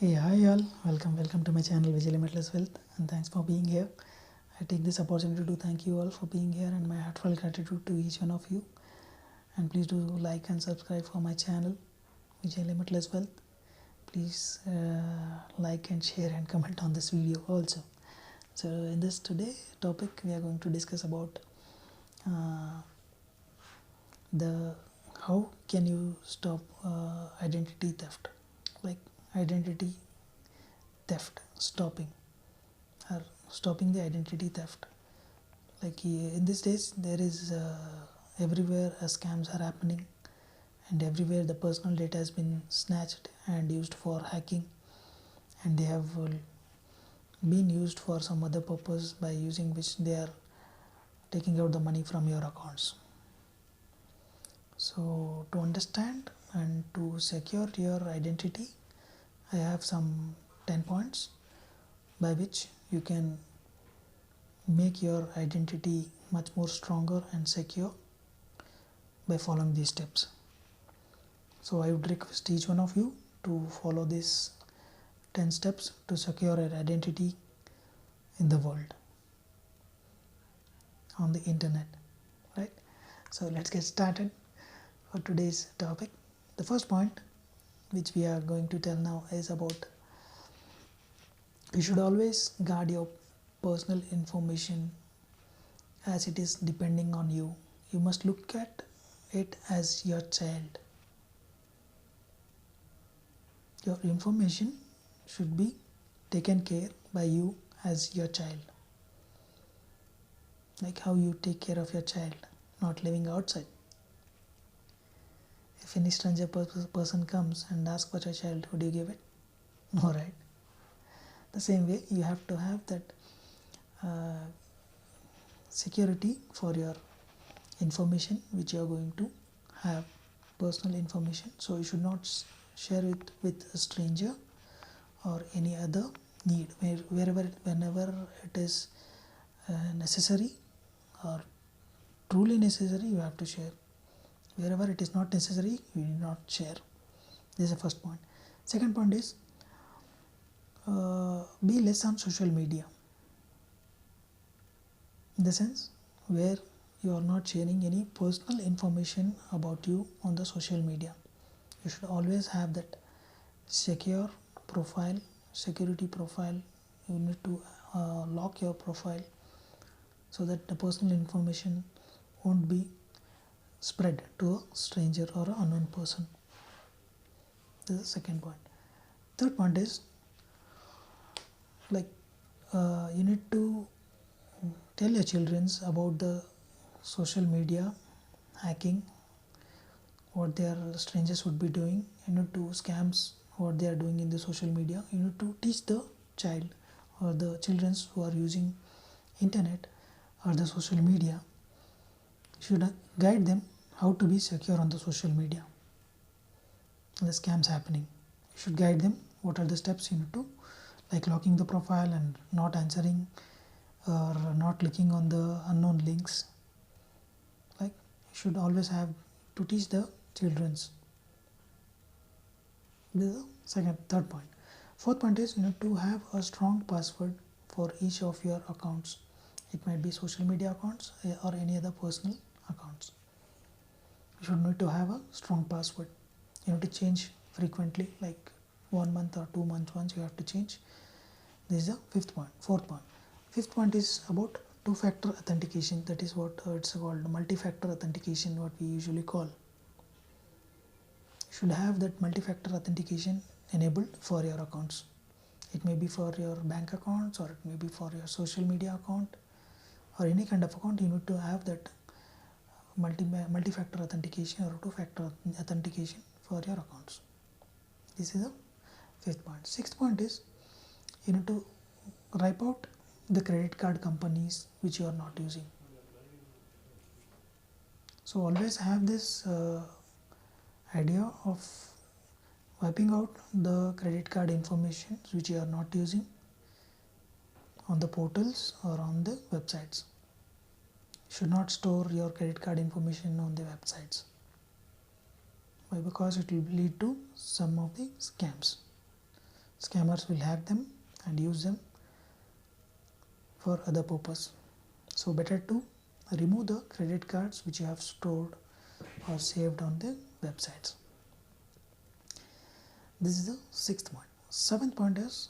Hey, hi all. Welcome to my channel Vijayalimtlesswealth, and thanks for being here. I take this opportunity to thank you all for being here, and my heartfelt gratitude to each one of you. And please do like and subscribe for my channel Vijayalimtlesswealth. Please like and share and comment on this video also. So in this today topic, we are going to discuss about the how can you stop identity theft, like identity theft stopping or stopping the identity theft. Like in these days there is everywhere scams are happening, and everywhere the personal data has been snatched and used for hacking, and they have been used for some other purpose by using which they are taking out the money from your accounts. So to understand and to secure your identity, I have some 10 points by which you can make your identity much more stronger and secure by following these steps. So I would request each one of you to follow these 10 steps to secure your identity in the world, on the internet, right? So let's get started for today's topic. The first point which we are going to tell now is about you should always guard your personal information as it is depending on you. You must look at it as your child. Your information should be taken care by you as your child, like how you take care of your child, not living outside. If any stranger person comes and asks for your child, would you give it? No, right? The same way you have to have that security for your information which you are going to have, personal information. So you should not share it with a stranger or any other need. Whenever it is necessary or truly necessary, you have to share. Wherever it is not necessary, you need not share. This is the first point. Second point is be less on social media, in the sense where you are not sharing any personal information about you on the social media. You should always have that secure profile, security profile. You need to lock your profile so that the personal information won't be spread to a stranger or an unknown person. This is the second point. Third point is like you need to tell your children about the social media hacking, what their strangers would be doing. You need to scams what they are doing in the social media. You need to teach the child or the children who are using internet or the social media. You should guide them how to be secure on the social media. The scams happening, you should guide them what are the steps you need to, like locking the profile and not answering or not clicking on the unknown links. Like you should always have to teach the children's. This is the third point. Fourth point is you need to have a strong password for each of your accounts. It might be social media accounts or any other personal accounts. You should need to have a strong password. You need to change frequently, like 1 month or 2 months once you have to change. This is the fifth point. Fourth point. Fifth point is about two-factor authentication. That is what it's called, multi-factor authentication, what we usually call. You should have that multi-factor authentication enabled for your accounts. It may be for your bank accounts, or it may be for your social media account, or any kind of account. You need to have that multi-factor authentication or two-factor authentication for your accounts. This is the fifth point. Sixth point is you need to wipe out the credit card companies which you are not using. So always have this idea of wiping out the credit card information which you are not using on the portals or on the websites. You should not store your credit card information on the websites. Why? Because it will lead to some of the scams. scammers will hack them and use them for other purpose. So better to remove the credit cards which you have stored or saved on the websites. This is the 6th point. 7th point is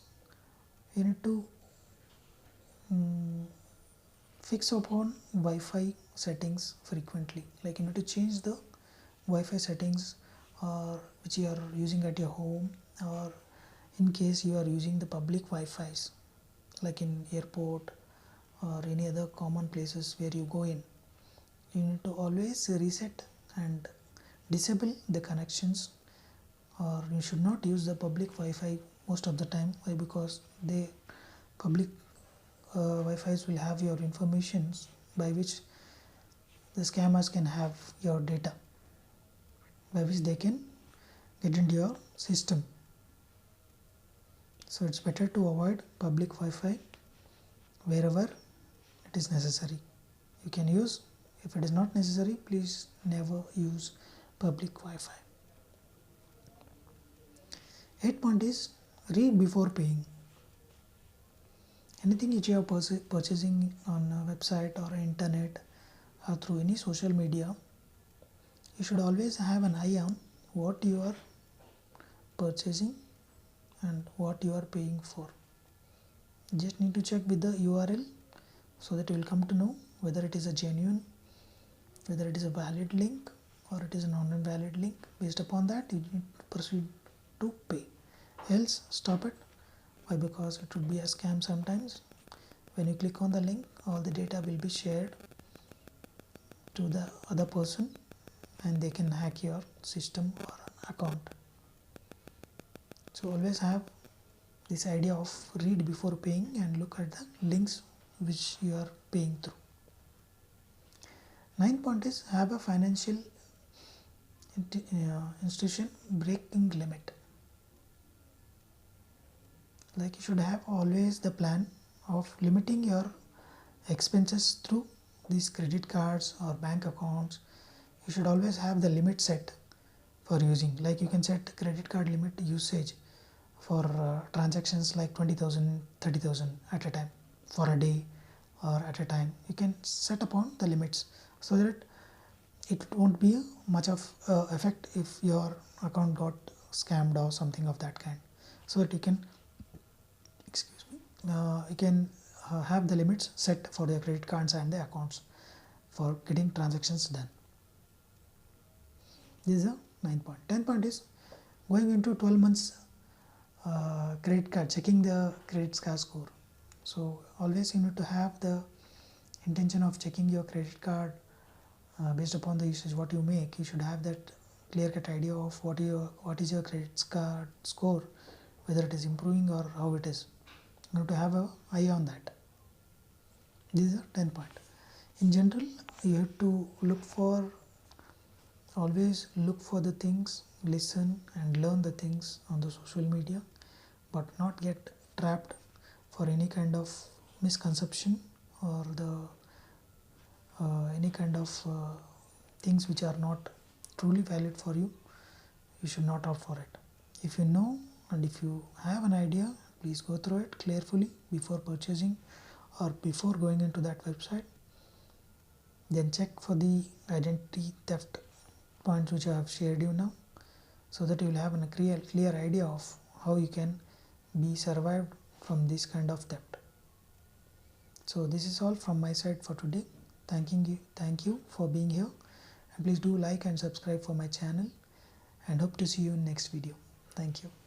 you need to fix upon Wi-Fi settings frequently. Like you need to change the Wi-Fi settings or which you are using at your home, or in case you are using the public Wi-Fi's like in airport or any other common places where you go in. You need to always reset and disable the connections, or you should not use the public Wi-Fi most of the time. Why? Because the public Wi-Fi's will have your informations by which the scammers can have your data, by which they can get into your system. So it's better to avoid public Wi-Fi wherever it is necessary. You can use. If it is not necessary, please never use public Wi-Fi. 8th point is read before paying. Anything which you are purchasing on a website or internet or through any social media, you should always have an eye on what you are purchasing and what you are paying for. You just need to check with the URL so that you will come to know whether it is a genuine, whether it is a valid link or it is a non-valid link. Based upon that, you need to proceed to pay. Else, stop it. Why? Because it would be a scam sometimes. When you click on the link, all the data will be shared to the other person and they can hack your system or account. So always have this idea of read before paying and look at the links which you are paying through. 9th point is have a financial institution breaking limit. Like you should have always the plan of limiting your expenses through these credit cards or bank accounts. You should always have the limit set for using. Like you can set credit card limit usage for transactions like 20,000, 30,000 at a time for a day or at a time. You can set upon the limits so that it won't be much of effect if your account got scammed or something of that kind. So that you can have the limits set for the credit cards and the accounts for getting transactions done. This is the 9th point. 10th point is going into 12 months credit card, checking the credit card score. So always you need to have the intention of checking your credit card based upon the usage what you make. You should have that clear-cut idea of what is your credit card score, whether it is improving or how it is. You have to have an eye on that. This is the 10th point. In general, you have to always look for the things, listen and learn the things on the social media, but not get trapped for any kind of misconception or any kind of things which are not truly valid for you. You should not opt for it. If you know and if you have an idea, please go through it carefully before purchasing or before going into that website. Then check for the identity theft points which I have shared you now, so that you will have a clear idea of how you can be survived from this kind of theft. So this is all from my side for today. Thank you for being here, and please do like and subscribe for my channel, and hope to see you in next video. Thank you.